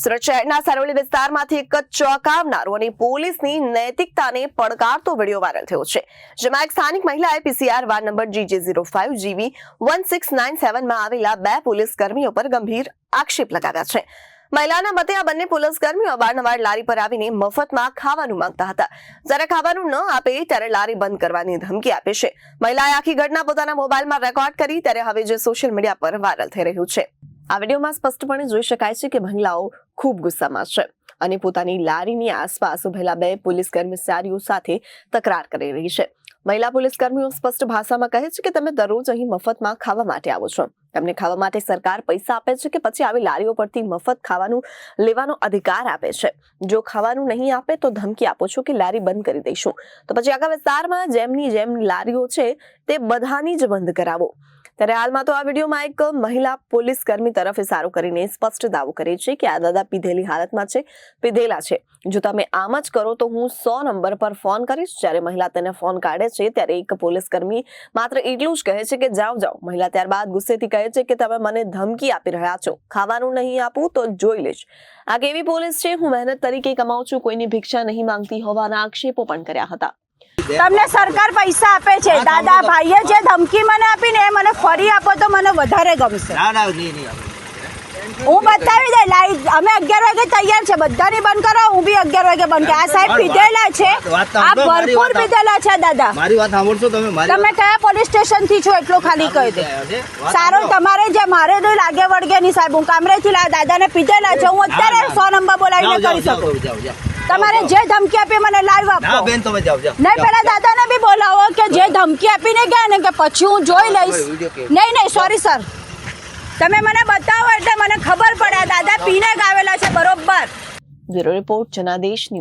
સુરત શહેરના સરોલી વિસ્તારમાંથી એક ચોંકાવનારો અને પોલીસની નૈતિકતાને પડકારતો વિડીયો વાયરલ થયો છે, જેમાં એક સ્થાનિક મહિલાએ PCR ward number GJ05 GB 1697 માં આવેલા બે પોલીસ કર્મીઓ પર ગંભીર આક્ષેપ લગાવ્યા છે। મહિલાના મતે આ બંને પોલીસ કર્મીઓ અવારનવાર લારી પર આવીને મફતમાં ખાવાનું માંગતા હતા, જ્યારે ખાવાનું ન આપે ત્યારે લારી બંધ કરવાની ધમકી આપે છે। મહિલાએ આખી ઘટના પોતાના મોબાઈલમાં રેકોર્ડ કરી ત્યારે હવે જે સોશિયલ મીડિયા પર વાયરલ થઈ રહ્યું છે। આ વિડીયોમાં સ્પષ્ટપણે જોઈ શકાય છે કે મહિલાઓ ખૂબ ગુસ્સામાં છે અને પોતાની લારીની આસપાસ ઉભેલા બે પોલીસ કર્મચારીઓ સાથે તકરાર કરી રહી છે। મહિલા પોલીસ કર્મીઓ સ્પષ્ટ ભાષામાં કહે છે કે તમે દરરોજ અહીં મફતમાં ખાવા માટે આવો છો, તમને ખાવા માટે સરકાર પૈસા આપે છે કે પછી આવી લારીઓ પરથી મફત ખાવાનું લેવાનો અધિકાર આપે છે? જો ખાવાનું નહીં આપે તો ધમકી આપો છો કે લારી બંધ કરી દઈશું, તો પછી આખા વિસ્તારમાં જેમની જેમ લારીઓ છે તે બધાની જ બંધ કરાવો। ત્યારે હાલમાં તો આ વિડીયોમાં એક મહિલા પોલીસ કર્મી તરફ ઇશારો કરીને સ્પષ્ટ દાવો કરે છે કે આ દાદા પીધેલી હાલતમાં છે, પીધેલા છે, જો તમે આમ જ કરો તો હું 100 નંબર પર ફોન કરીશ। જ્યારે મહિલા તેને ફોન કાઢે છે ત્યારે એક પોલીસ કર્મી માત્ર એટલું જ કહે છે કે જાઓ જાઓ। મહિલા ત્યારબાદ ગુસ્સેથી કહે છે કે તમે મને ધમકી આપી રહ્યા છો, ખાવાનું નહીં આપું તો જોઈ લઈશ। આ કેવી પોલીસ છે? હું મહેનત તરીકે કમાઉં છું, કોઈની ભિક્ષા નહીં માંગતી હોવાના આક્ષેપો પણ કર્યા હતા। તમને સરકાર પૈસા આપે છે દાદા, ભાઈએ જે ધમકી મને આપીને એ મને ફરી આપો તો મને વધારે ગમશે। હું બતાવી દે લાઈવ, અમે 11 વાગે તૈયાર છે, બધાની બંધ કરાવો, હું બી 11 વાગે બંધ કરા। આ સાહેબ પીધેલા છે, આ ભરપૂર પીધેલા છે દાદા। મારી વાત સાંભળશો તમે કયા પોલીસ સ્ટેશન થી છો એટલો ખાલી કહી દે। સારું, તમારે જે મારે તો લાગે વળગે નહીં સાહેબ, હું કામરેથી દાદાને પીધેલા છે, હું અત્યારે 100 નંબર બોલાવીને કરી શકું। તમારે જે ધમકી આપી મને લાઈવ આપો। નહીં, પેલા દાદાને બી બોલાવો કે જે ધમકી આપીને ગયા ને કે પછી હું જોઈ લઈશ। નહીં, સોરી સર, તમે મને બતાવો એટલે મને ખબર પડે દાદા પીને ગાવેલા છે બરોબર। Bureau report Janadesh news.